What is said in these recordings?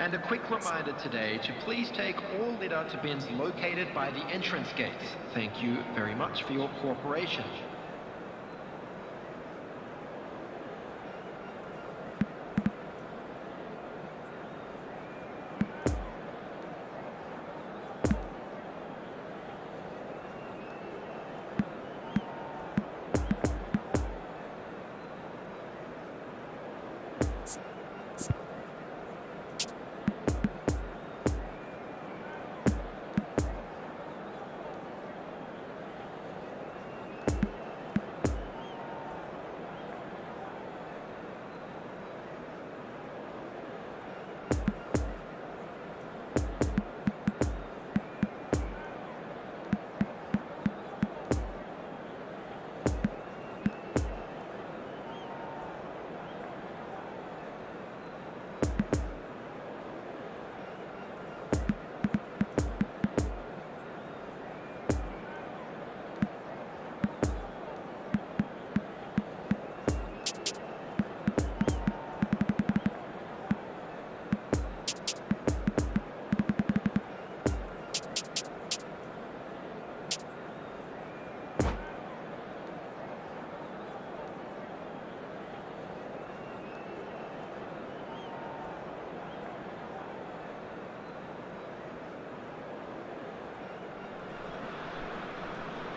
And a quick reminder today to please take all litter to bins located by the entrance gates. Thank you very much for your cooperation.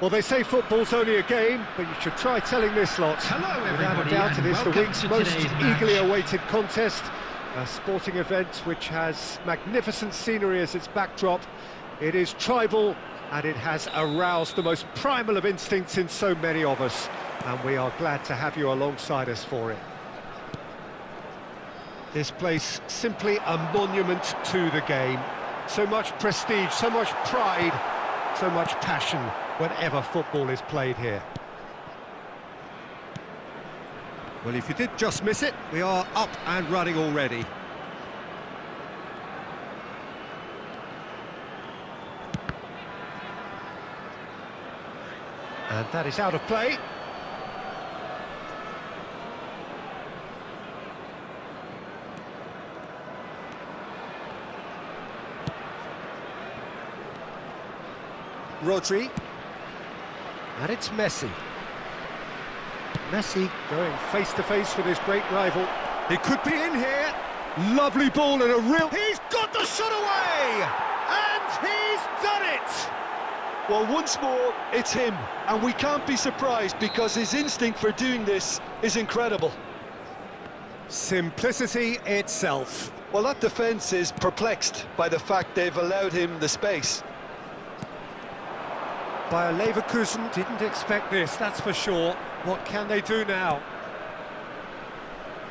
Well, they say football's only a game, but you should try telling this lot. Hello, everybody, without a doubt, it is the welcome week's to most today's eagerly match. awaited contest. A sporting event which has magnificent scenery as its backdrop. It is tribal, and it has aroused the most primal of instincts in so many of us. And we are glad to have you alongside us for it. This place, simply a monument to the game. So much prestige, so much pride, so much passion whenever football is played here. Well, if you did just miss it, we are up and running already. And that is out of play. Rodri. And it's Messi. Messi going face-to-face with his great rival. He could be in here. Lovely ball and a real... He's got the shot away! And he's done it! Well, once more, it's him. And we can't be surprised because his instinct for doing this is incredible. Simplicity itself. Well, that defence is perplexed by the fact they've allowed him the space. Bayer Leverkusen didn't expect this, that's for sure. What can they do now?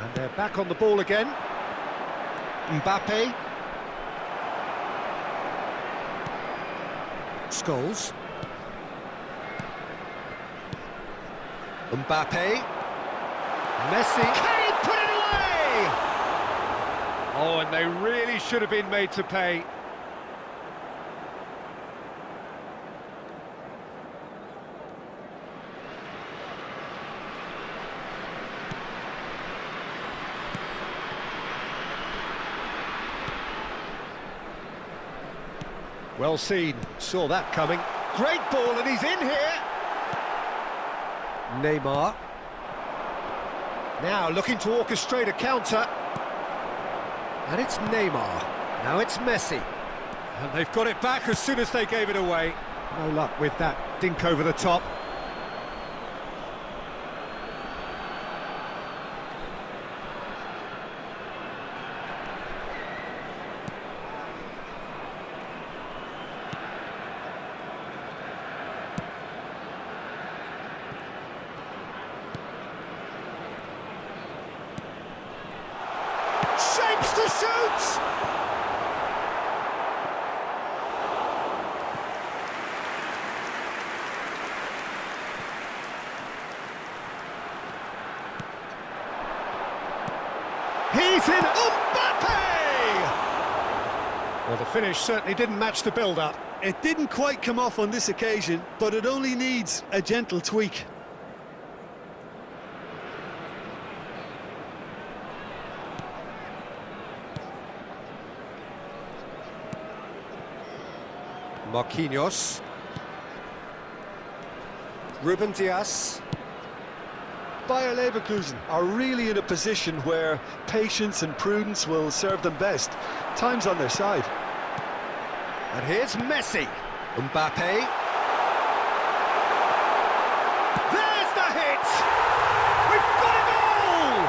And they're back on the ball again. Mbappe. Scholes. Mbappe. Messi. Can he put it away? Oh, and they really should have been made to pay. Well seen, saw that coming. Great ball, and he's in here. Neymar. Now looking to orchestrate a counter. And it's Neymar. Now it's Messi. And they've got it back as soon as they gave it away. No luck with that dink over the top. Shapes to shoot! He's in Mbappe! Well, the finish certainly didn't match the build-up. It didn't quite come off on this occasion, but it only needs a gentle tweak. Marquinhos. Ruben Dias. Bayer Leverkusen are really in a position where patience and prudence will serve them best. Time's on their side. And here's Messi. Mbappe. There's the hit! We've got a goal!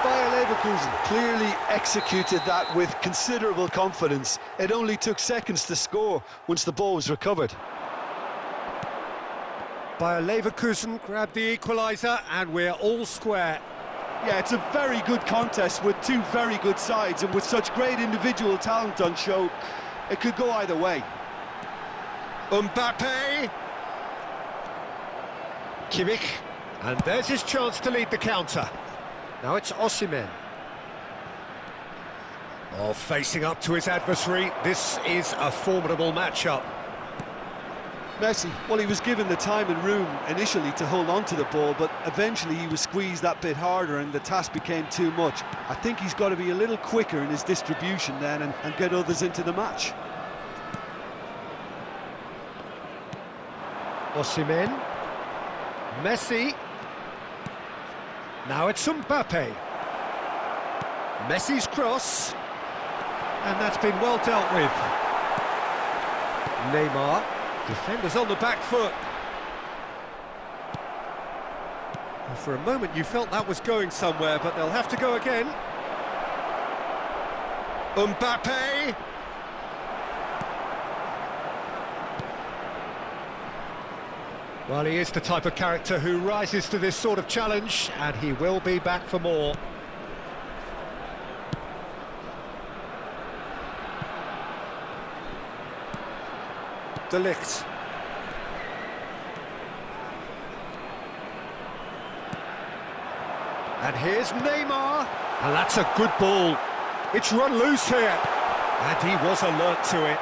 Bayer Leverkusen clearly executed that with considerable confidence. It only took seconds to score once the ball was recovered. Bayer Leverkusen grabbed the equaliser, and we're all square. Yeah, it's a very good contest with two very good sides, and with such great individual talent on show, it could go either way. Mbappe. Kimmich. And there's his chance to lead the counter. Now it's Osimhen. Oh, facing up to his adversary. This is a formidable matchup. Messi, well, he was given the time and room initially to hold on to the ball, but eventually he was squeezed that bit harder and the task became too much. I think he's got to be a little quicker in his distribution then and get others into the match. Osimhen. Messi. Now it's Mbappe. Messi's cross. And that's been well dealt with. Neymar. Defenders on the back foot. Well, for a moment you felt that was going somewhere, but they'll have to go again. Mbappe. Well, he is the type of character who rises to this sort of challenge, and he will be back for more. De Ligt. And here's Neymar. And that's a good ball. It's run loose here. And he was alert to it.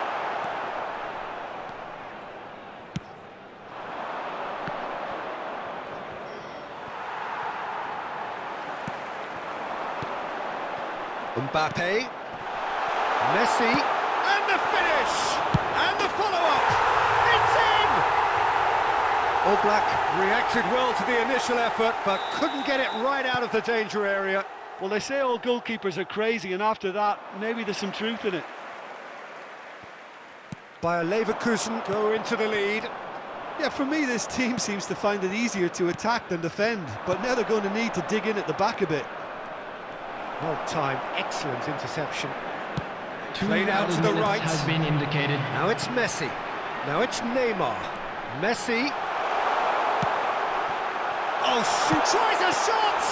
Mbappe. Messi. And the finish! And the follow-up! It's in! All Black reacted well to the initial effort, but couldn't get it right out of the danger area. Well, they say all goalkeepers are crazy, and after that, maybe there's some truth in it. Bayer Leverkusen go into the lead. Yeah, for me, this team seems to find it easier to attack than defend, but now they're going to need to dig in at the back a bit. Well-timed, excellent interception. Played out to the right. Has been indicated. Now it's Messi. Now it's Neymar. Messi. Oh, tries a shot!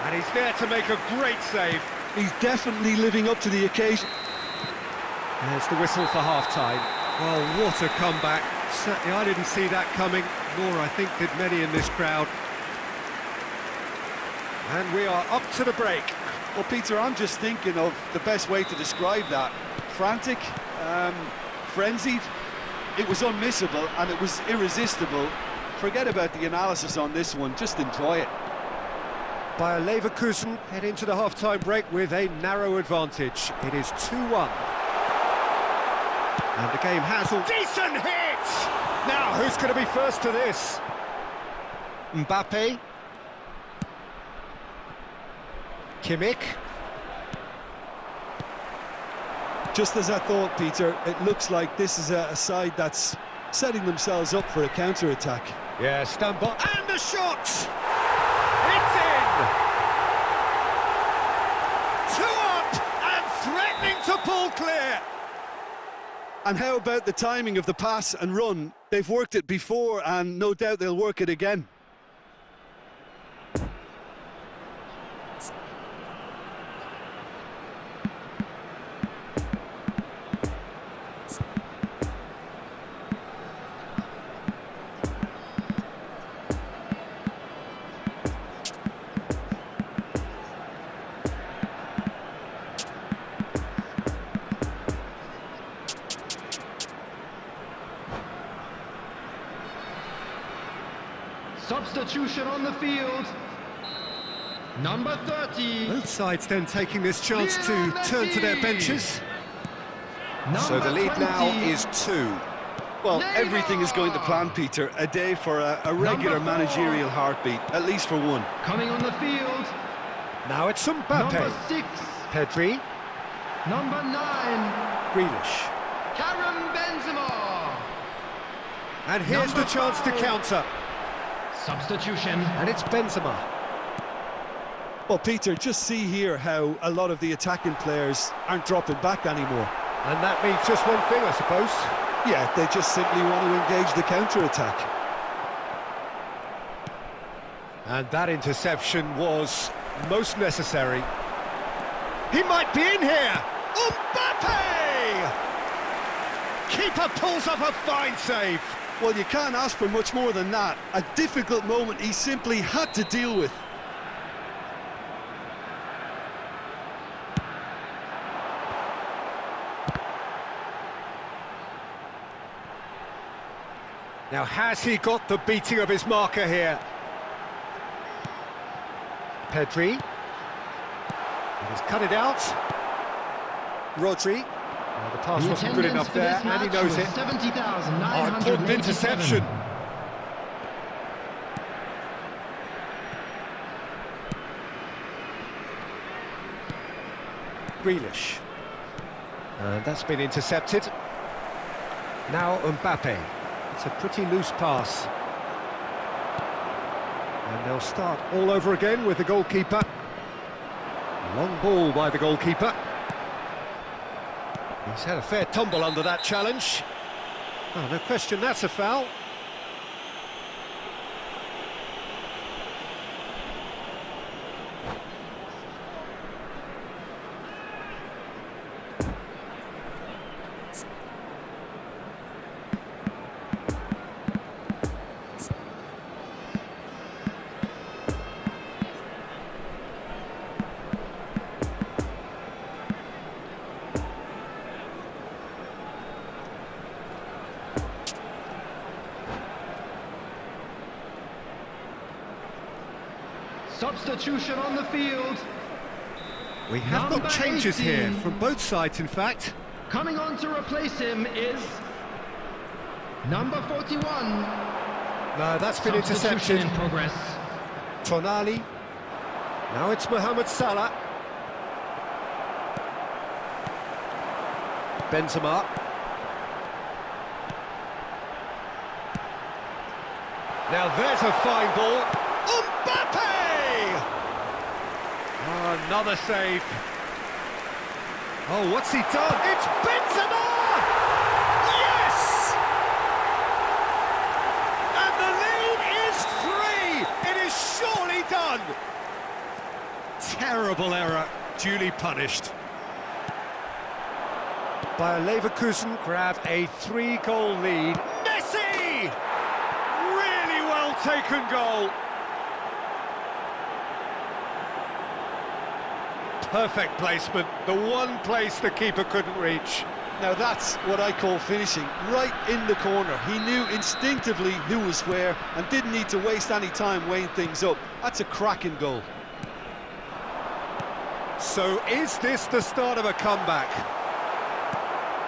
And he's there to make a great save. He's definitely living up to the occasion. There's the whistle for half-time. Well, what a comeback. Certainly I didn't see that coming, nor I think did many in this crowd. And we are up to the break. Well, Peter, I'm just thinking of the best way to describe that. Frantic, frenzied. It was unmissable and it was irresistible. Forget about the analysis on this one, just enjoy it. Bayer Leverkusen head into the half-time break with a narrow advantage. It is 2-1. And the game has all... Decent hit! Now, who's going to be first to this? Mbappe. Kimmich. Just as I thought, Peter, it looks like this is a side that's setting themselves up for a counter-attack. Yeah, stand by. And the shot! It's in! 2 up and threatening to pull clear! And how about the timing of the pass and run? They've worked it before, and no doubt they'll work it again. Substitution on the field. Number 30. Both sides then taking this chance to turn to their benches. So the lead now is 2. Well, everything is going to plan, Peter. A day for a regular managerial heartbeat, at least for one. Coming on the field. Now it's Mbappe. Number 6. Pedri. Number 9. Grealish. Karim Benzema. And here's the chance to counter. Substitution. And it's Benzema. Well, Peter, just see here how a lot of the attacking players aren't dropping back anymore. And that means just one thing, I suppose. Yeah, they just simply want to engage the counter-attack. And that interception was most necessary. He might be in here! Mbappe! Keeper pulls up a fine save. Well, you can't ask for much more than that. A difficult moment he simply had to deal with. Now, has he got the beating of his marker here? Pedri. He's cut it out. Rodri. The pass wasn't good enough there, and he knows it. Important interception. Grealish. And that's been intercepted. Now Mbappe. It's a pretty loose pass. And they'll start all over again with the goalkeeper. Long ball by the goalkeeper. He's had a fair tumble under that challenge. Oh, no question, that's a foul. Substitution on the field. We have got changes 18. here, from both sides in fact. Coming on to replace him is number 41. No, that's been Substitution intercepted. in progress. Tonali. Now it's Mohamed Salah. Benzema. Now there's a fine ball. Mbappe! Oh, another save. Oh, what's he done? It's Benzema! Yes! And the lead is 3! It is surely done! Terrible error, duly punished. Bayer Leverkusen grab a 3-goal lead. Messi! Really well taken goal. Perfect placement, the one place the keeper couldn't reach. Now that's what I call finishing, right in the corner. He knew instinctively who was where and didn't need to waste any time weighing things up. That's a cracking goal. So is this the start of a comeback?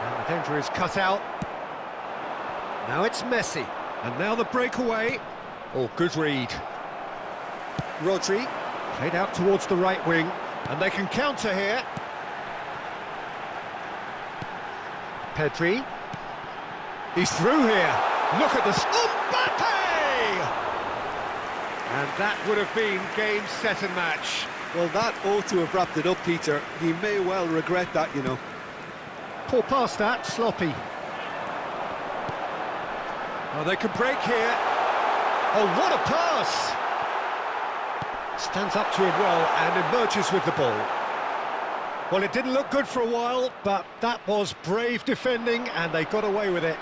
And the danger is cut out. Now it's Messi. And now the breakaway. Oh, good read. Rodri. Played out towards the right wing. And they can counter here. Pedri. He's through here. Look at the... Mbappe! And that would have been game, set and match. Well, that ought to have wrapped it up, Peter. He may well regret that, you know. Poor pass that, sloppy. Oh, they could break here. Oh, what a pass! Stands up to it well and emerges with the ball. Well, it didn't look good for a while, but that was brave defending and they got away with it.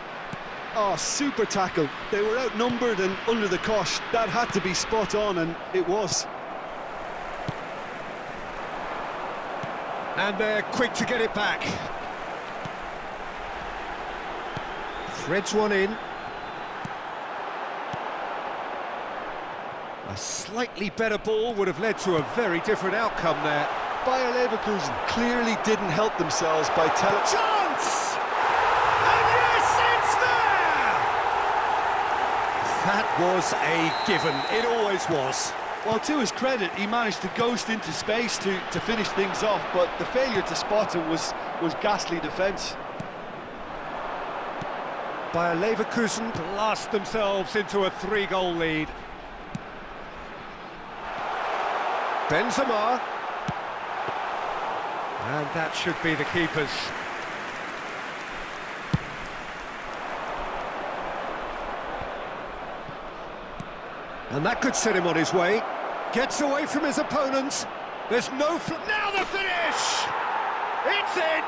Oh, super tackle. They were outnumbered and under the cosh. That had to be spot on, and it was. And they're quick to get it back. Threads one in. A slightly better ball would have led to a very different outcome there. Bayer Leverkusen clearly didn't help themselves by telling... Chance! And yes, it's there! That was a given. It always was. Well, to his credit, he managed to ghost into space to finish things off, but the failure to spot him was ghastly defence. Bayer Leverkusen blast themselves into a 3-goal lead. Benzema. And that should be the keepers. And that could set him on his way. Gets away from his opponents. There's no... Now the finish! It's in!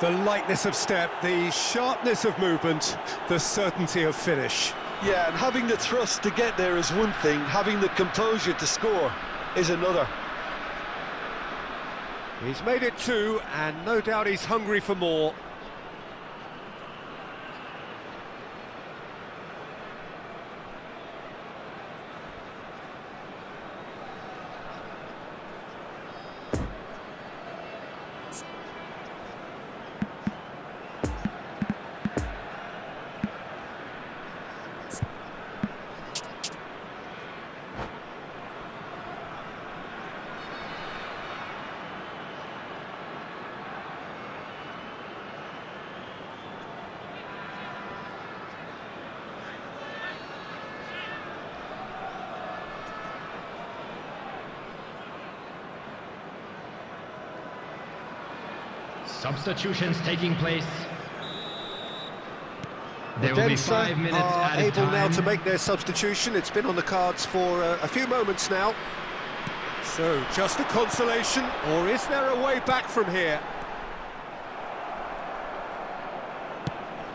The lightness of step, the sharpness of movement, the certainty of finish. Yeah, and having the thrust to get there is one thing, having the composure to score is another. He's made it 2, and no doubt he's hungry for more. Substitutions taking place. There will be 5 minutes are added able now time. to make their substitution. It's been on the cards for a few moments now. So, just a consolation, or is there a way back from here?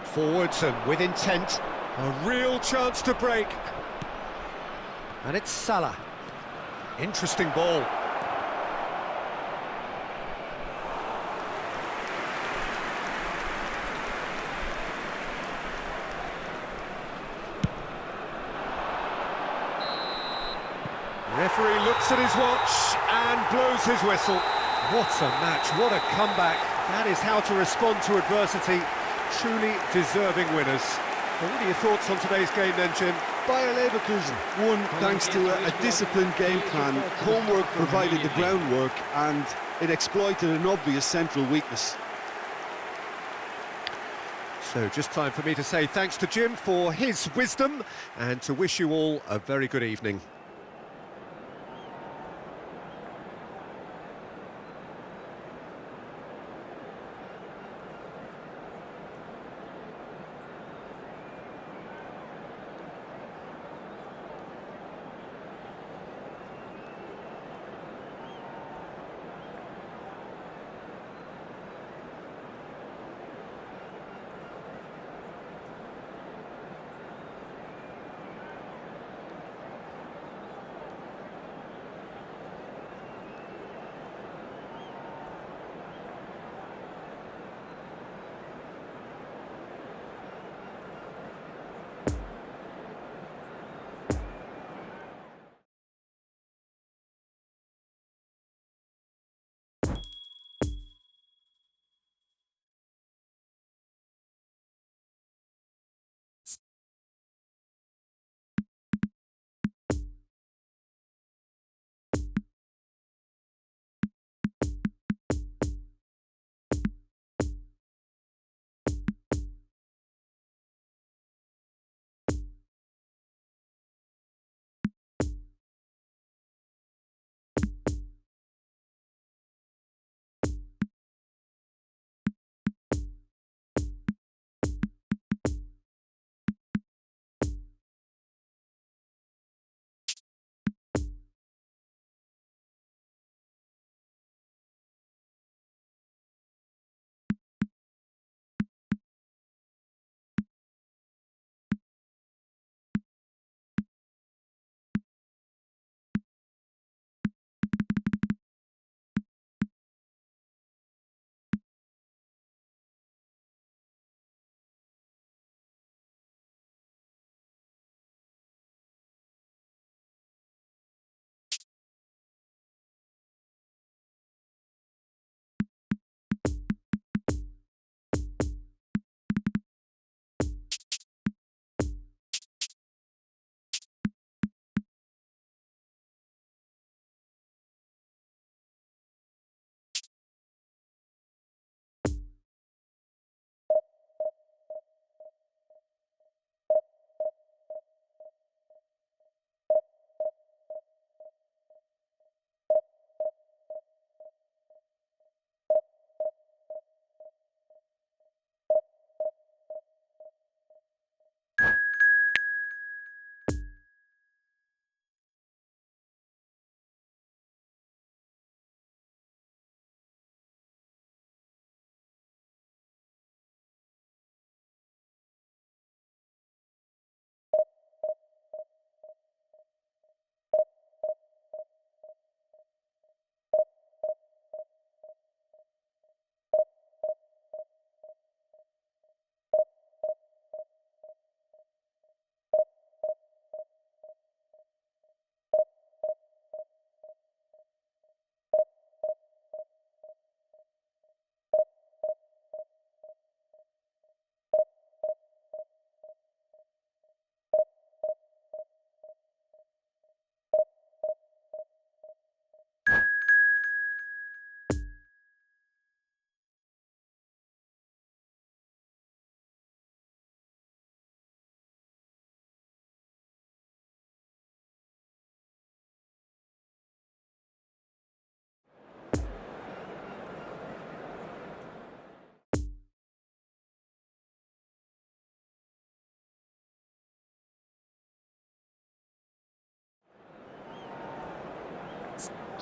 Forwards and with intent. A real chance to break. And it's Salah. Interesting ball. Referee looks at his watch and blows his whistle. What a match, what a comeback. That is how to respond to adversity. Truly deserving winners. Well, what are your thoughts on today's game then, Jim? Bayer Leverkusen won thanks to a disciplined game plan. Homework provided the groundwork and it exploited an obvious central weakness. So just time for me to say thanks to Jim for his wisdom and to wish you all a very good evening.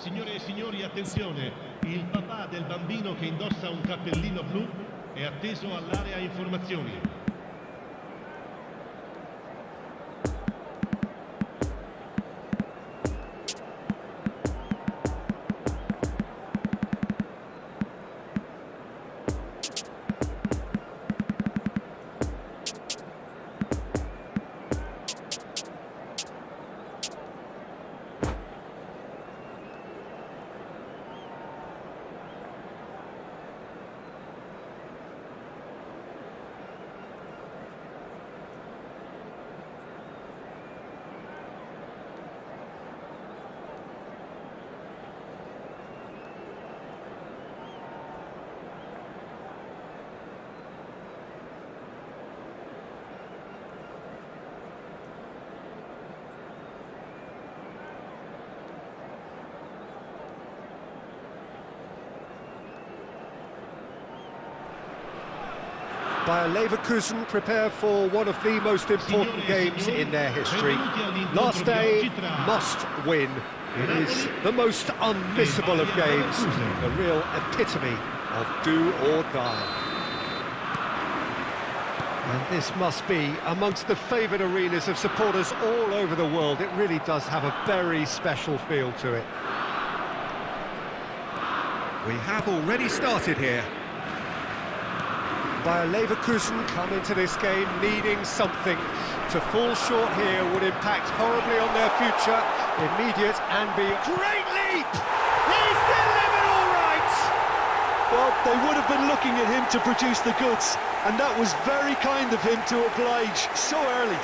Signore e signori, attenzione, il papà del bambino che indossa un cappellino blu è atteso all'area informazioni. Bayer Leverkusen prepare for one of the most important games in their history. Last day, must win. It is the most unmissable of games, the real epitome of do or die. And this must be amongst the favoured arenas of supporters all over the world. It really does have a very special feel to it. We have already started here. Bayer Leverkusen come into this game needing something. To fall short here would impact horribly on their future, immediate and beyond. Great leap! He's delivered all right! Well, they would have been looking at him to produce the goods, and that was very kind of him to oblige so early.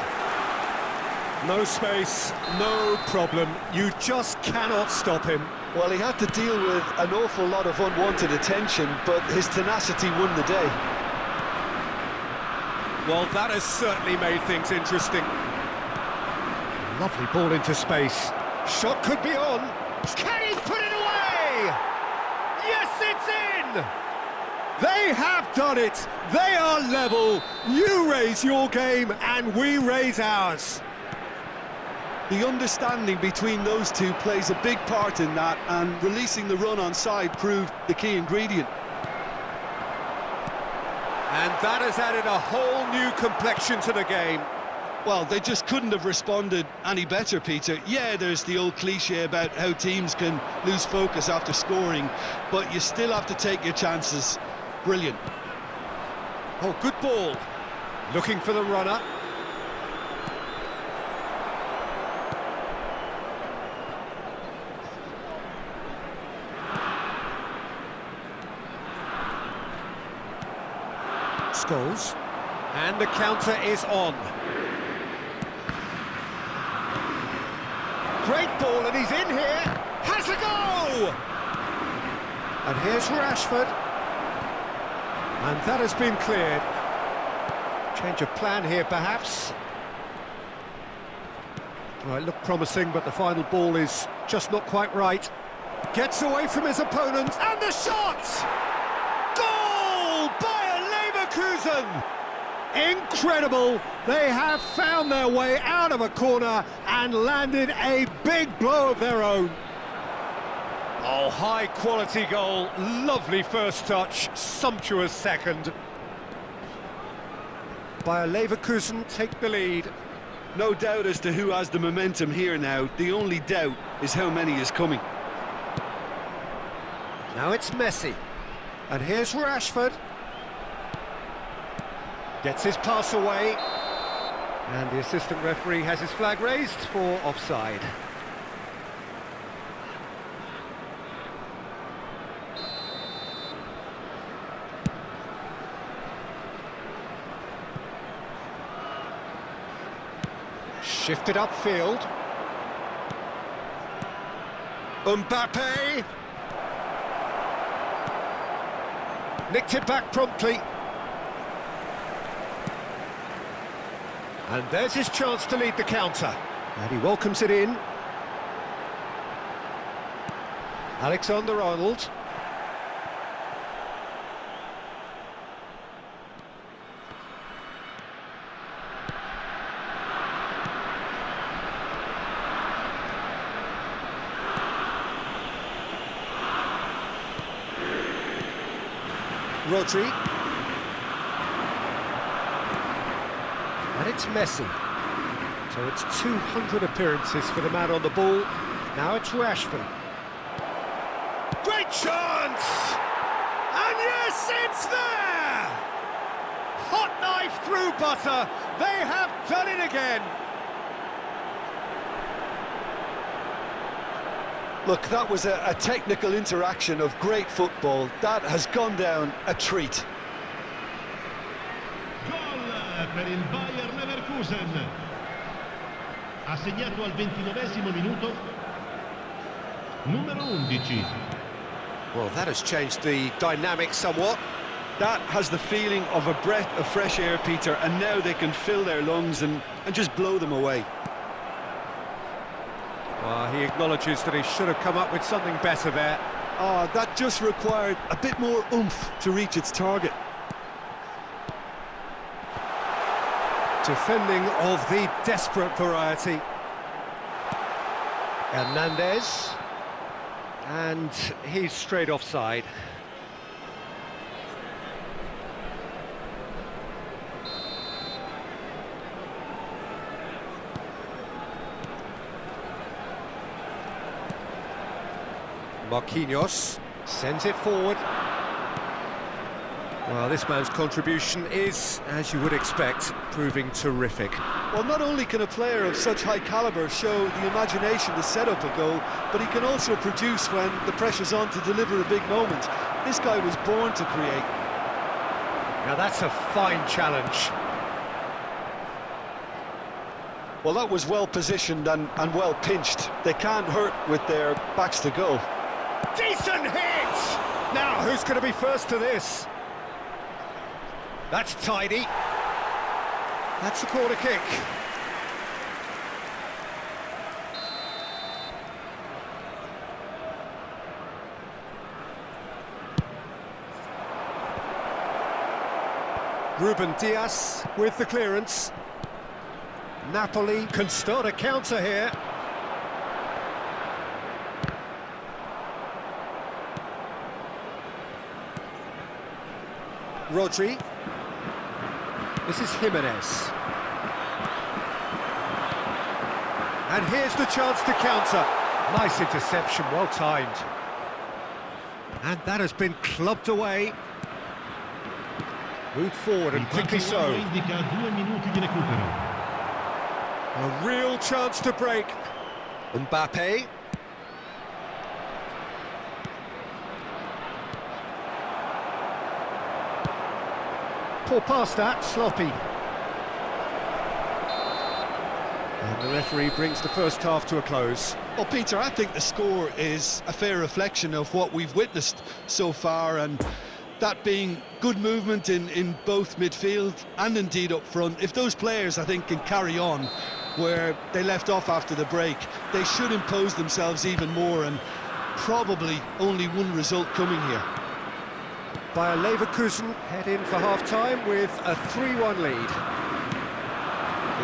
No space, no problem. You just cannot stop him. Well, he had to deal with an awful lot of unwanted attention, but his tenacity won the day. Well, that has certainly made things interesting. Lovely ball into space. Shot could be on. Can he put it away? Yes, it's in! They have done it. They are level. You raise your game and we raise ours. The understanding between those two plays a big part in that, and releasing the run on side proved the key ingredient. And that has added a whole new complexion to the game. Well, they just couldn't have responded any better, Peter. Yeah, there's the old cliche about how teams can lose focus after scoring, but you still have to take your chances. Brilliant. Oh, good ball. Looking for the runner. Scholes, and the counter is on. Great ball, and he's in here. Has a go! And here's Rashford. And that has been cleared. Change of plan here, perhaps. Well, it looked promising, but the final ball is just not quite right. Gets away from his opponent, and the shot! Goal! Bayer Leverkusen! Incredible! They have found their way out of a corner and landed a big blow of their own. Oh, high-quality goal, lovely first touch, sumptuous second. Bayer Leverkusen take the lead. No doubt as to who has the momentum here now. The only doubt is how many is coming. Now it's Messi. And here's Rashford. Gets his pass away. And the assistant referee has his flag raised for offside. Shifted upfield. Mbappe. Nicked it back promptly. And there's his chance to lead the counter. And he welcomes it in. Alexander-Arnold. Rodri. And it's Messi. So it's 200 appearances for the man on the ball. Now it's Rashford. Great chance! And yes, it's there! Hot knife through butter. They have done it again. Look, that was a technical interaction of great football. That has gone down a treat. Gol per il Bayer Leverkusen. Ha segnato al 29esimo minuto. Numero 11. Well, that has changed the dynamic somewhat. That has the feeling of a breath of fresh air, Peter, and now they can fill their lungs and just blow them away. Well, he acknowledges that he should have come up with something better there. Oh, that just required a bit more oomph to reach its target. Defending of the desperate variety. Hernandez. And he's straight offside. Marquinhos sends it forward. Well, this man's contribution is, as you would expect, proving terrific. Well, not only can a player of such high calibre show the imagination to set up a goal, but he can also produce when the pressure's on to deliver a big moment. This guy was born to create. Now that's a fine challenge. Well, that was well positioned and well pinched. They can't hurt with their backs to goal. Decent hit! Now, who's going to be first to this? That's tidy. That's a corner kick. Ruben Dias with the clearance. Napoli can start a counter here. Rodri. This is Jimenez. And here's the chance to counter. Nice interception, well timed. And that has been clubbed away. Moved forward and quickly so. Indica 2 minuti di recupero. A real chance to break. Mbappe. Poor pass that, sloppy. And the referee brings the first half to a close. Well, Peter, I think the score is a fair reflection of what we've witnessed so far, and that being good movement in both midfield and indeed up front. If those players, I think, can carry on where they left off after the break, they should impose themselves even more, and probably only one result coming here. Bayer Leverkusen head in for half-time with a 3-1 lead.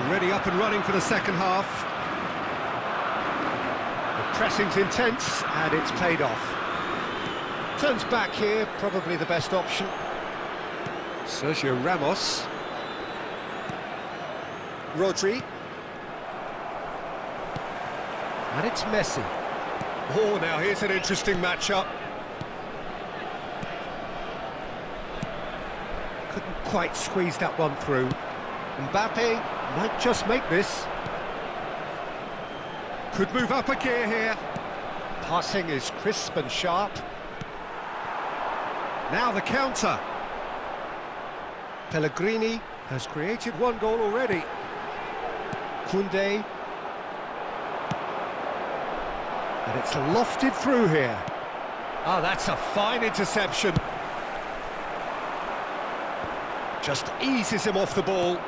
Already up and running for the second half. The pressing's intense and it's paid off. Turns back here, probably the best option. Sergio Ramos. Rodri. And it's Messi. Oh, now here's an interesting matchup. Couldn't quite squeeze that one through. Mbappe might just make this. Could move up a gear here. Passing is crisp and sharp. Now the counter. Pellegrini has created one goal already. Koundé. And it's lofted through here. Oh, that's a fine interception. Just eases him off the ball.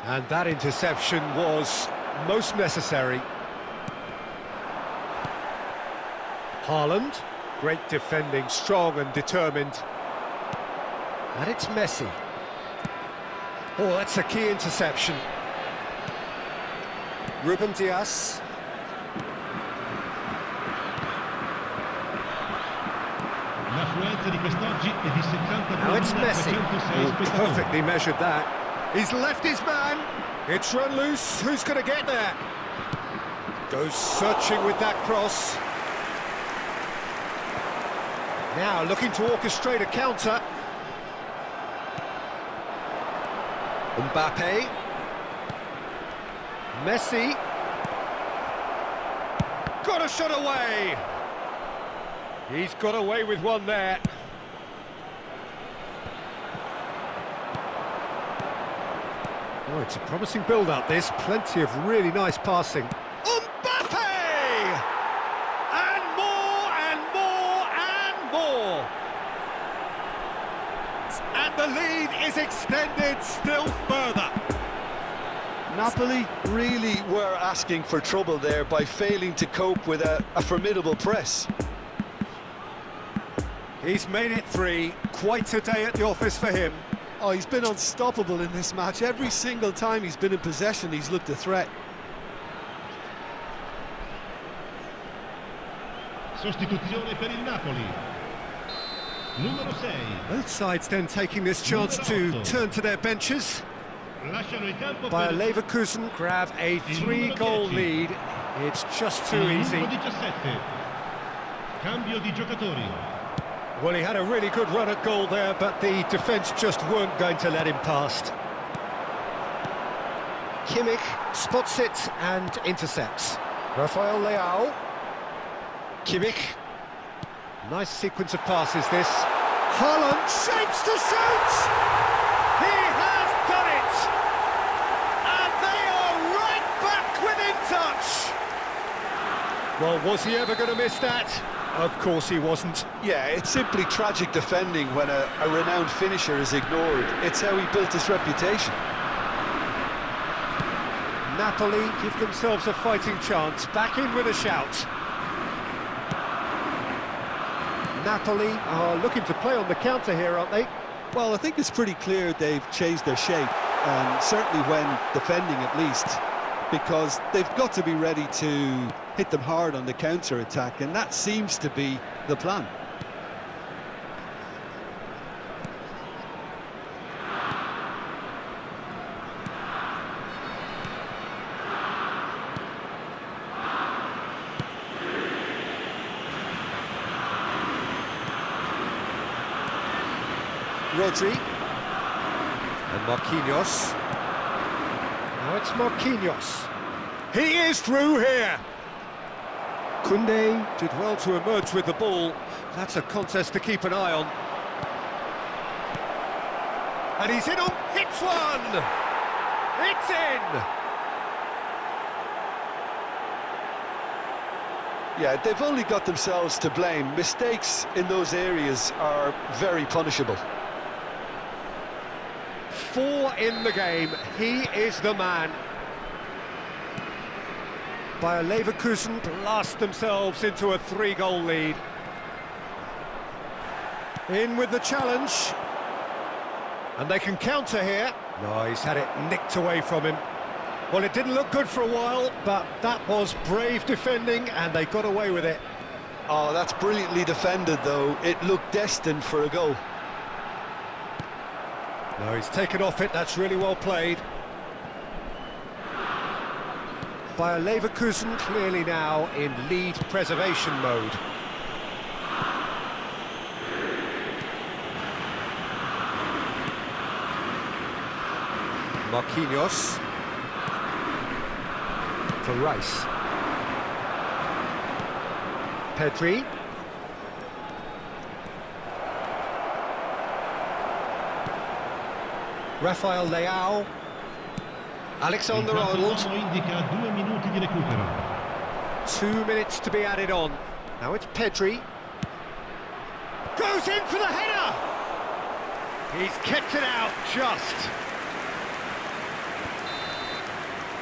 And that interception was most necessary. Haaland, great defending, strong and determined. And it's Messi. Oh, that's a key interception. Ruben Dias. L'affluenza di quest'oggi è di Now it's Messi. 73.306 Oh, spettatori. perfectly measured that. He's left his man. It's run loose. Who's going to get there? Goes searching with that cross. Now looking to orchestrate a counter. Mbappe. Messi. Got a shot away. He's got away with one there. Oh, it's a promising build-up, this. Plenty of really nice passing. Mbappe! And more, and more, and more! And the lead is extended still further. Napoli really were asking for trouble there by failing to cope with a formidable press. He's made it 3. Quite a day at the office for him. Oh, he's been unstoppable in this match. Every single time he's been in possession, he's looked a threat. Sostituzione per il Napoli. Numero 6. Both sides then taking this chance to turn to their benches. Lasciano il campo Bayer per Leverkusen grab a 3-goal lead. It's just too il easy. numero 17. Cambio di giocatori. Well, he had a really good run at goal there, but the defence just weren't going to let him past. Kimmich spots it and intercepts. Rafael Leao. Kimmich. Nice sequence of passes, this. Haaland shapes to shoot! He has done it! And they are right back within touch! Well, was he ever going to miss that? Of course he wasn't. Yeah, it's simply tragic defending when a renowned finisher is ignored. It's how he built his reputation. Napoli give themselves a fighting chance, back in with a shout. Napoli are looking to play on the counter here, aren't they? Well, I think it's pretty clear they've changed their shape, certainly when defending at least, because they've got to be ready to hit them hard on the counter-attack, and that seems to be the plan. Rodri. And Marquinhos. Now it's Marquinhos. He is through here. Koundé did well to emerge with the ball. That's a contest to keep an eye on. And he's in on, hits one! It's in! Yeah, they've only got themselves to blame. Mistakes in those areas are very punishable. 4 in the game. He is the man. Bayer Leverkusen blast themselves into a 3-goal lead. In with the challenge. And they can counter here. No, he's had it nicked away from him. Well, it didn't look good for a while, but that was brave defending, and they got away with it. Oh, that's brilliantly defended, though. It looked destined for a goal. No, he's taken off it. That's really well played. Bayer Leverkusen clearly now in lead preservation mode. Marquinhos for Rice. Pedri. Rafael Leao. Alexander-Arnold. Indica 2 minuti di recupero. 2 minutes to be added on. Now it's Pedri. Goes in for the header! He's kept it out just.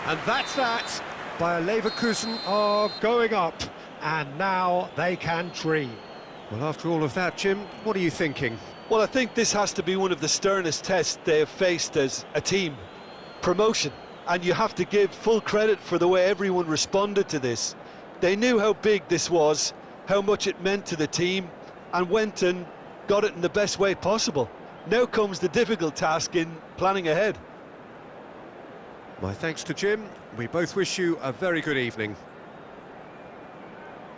And that's that. Bayer Leverkusen are going up, and now they can dream. Well, after all of that, Jim, what are you thinking? Well, I think this has to be one of the sternest tests they have faced as a team. Promotion. And you have to give full credit for the way everyone responded to this. They knew how big this was, how much it meant to the team, and went and got it in the best way possible. Now comes the difficult task in planning ahead. My thanks to Jim. We both wish you a very good evening.